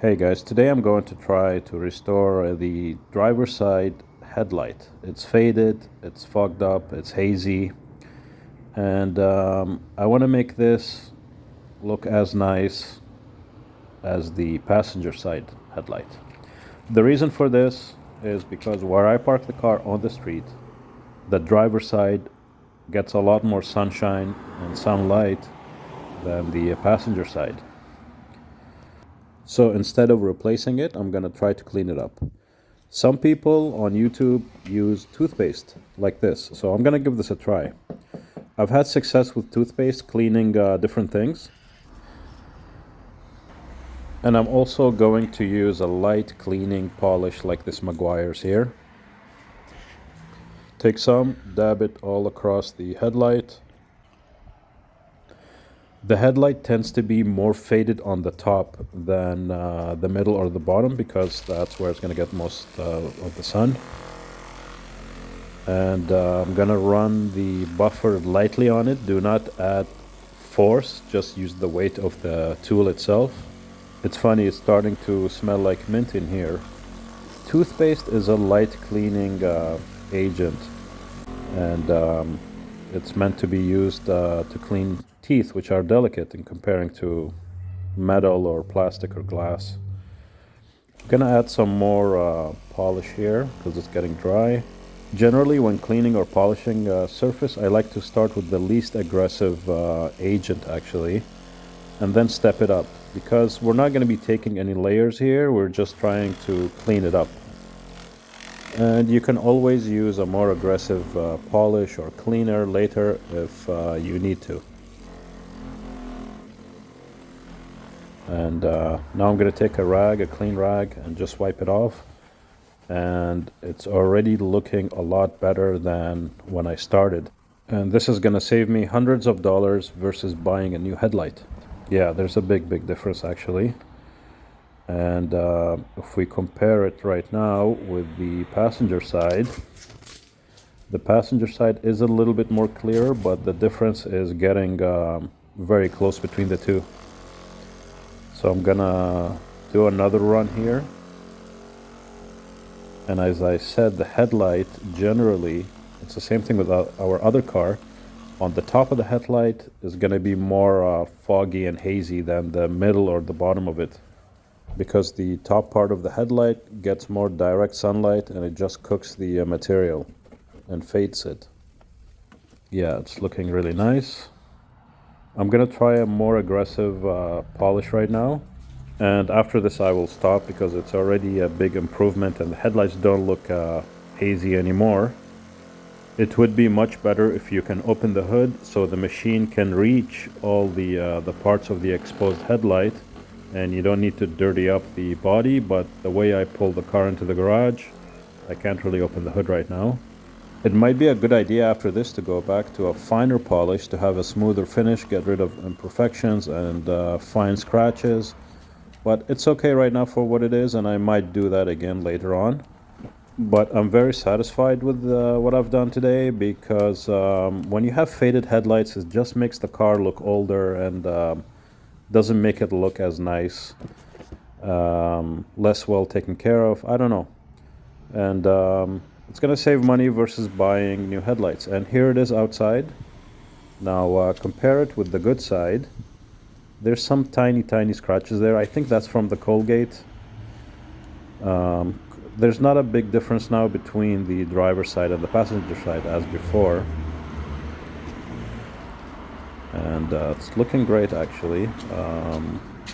Hey guys, today I'm going to try to restore the driver's side headlight. It's faded, it's fogged up, it's hazy, and I want to make this look as nice as the passenger side headlight. The reason for this is because where I park the car on the street, the driver's side gets a lot more sunshine and sunlight than the passenger side. So instead of replacing it, I'm gonna try to clean it up. Some people on YouTube use toothpaste like this, so I'm gonna give this a try. I've had success with toothpaste cleaning different things, and I'm also going to use a light cleaning polish like this Meguiar's here. Take some, dab it all across the headlight. The headlight tends to be more faded on the top than the middle or the bottom because that's where it's going to get most of the sun. And I'm going to run the buffer lightly on it. Do not add force, just use the weight of the tool itself. It's funny, it's starting to smell like mint in here. Toothpaste is a light cleaning agent, and it's meant to be used to clean teeth, which are delicate in comparing to metal or plastic or glass. I'm gonna add some more polish here because it's getting dry. Generally, when cleaning or polishing a surface, I like to start with the least aggressive agent actually, and then step it up because we're not going to be taking any layers here. We're just trying to clean it up. And you can always use a more aggressive polish or cleaner later if you need to. And now I'm going to take a clean rag, and just wipe it off. And it's already looking a lot better than when I started. And this is going to save me hundreds of dollars versus buying a new headlight. Yeah, there's a big difference actually. And if we compare it right now with the passenger side is a little bit more clear, but the difference is getting very close between the two. So I'm gonna do another run here. And as I said, the headlight generally, it's the same thing with our other car. On the top of the headlight is going to be more foggy and hazy than the middle or the bottom of it, because the top part of the headlight gets more direct sunlight and it just cooks the material and fades it. Yeah, it's looking really nice. I'm going to try a more aggressive polish right now. And after this I will stop because it's already a big improvement and the headlights don't look hazy anymore. It would be much better if you can open the hood so the machine can reach all the parts of the exposed headlight, and you don't need to dirty up the body. But the way I pull the car into the garage, I can't really open the hood right now. It might be a good idea after this to go back to a finer polish to have a smoother finish, get rid of imperfections and fine scratches. But it's okay right now for what it is, and I might do that again later on. But I'm very satisfied with what I've done today because when you have faded headlights, it just makes the car look older and doesn't make it look as nice, less well taken care of. I don't know. And it's going to save money versus buying new headlights. And here it is outside. Now compare it with the good side. There's some tiny scratches there. I think that's from the Colgate. There's not a big difference now between the driver's side and the passenger side as before. And it's looking great actually.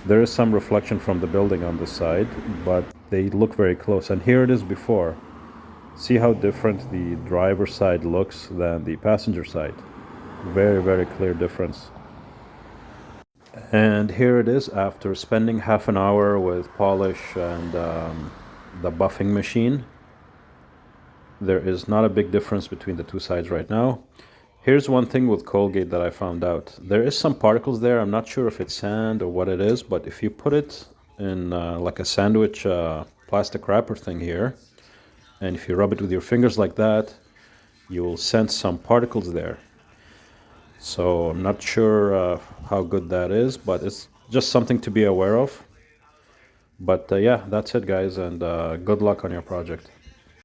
There is some reflection from the building on this side, but they look very close. And here it is before. See how different the driver's side looks than the passenger side. Very clear difference. And here it is after spending half an hour with polish and the buffing machine. There is not a big difference between the two sides right now. Here's one thing with Colgate that I found out. There is some particles there. I'm not sure if it's sand or what it is, but if you put it in like a sandwich plastic wrapper thing here, and if you rub it with your fingers like that, you'll sense some particles there. So I'm not sure how good that is, but it's just something to be aware of. But yeah, that's it, guys, and good luck on your project.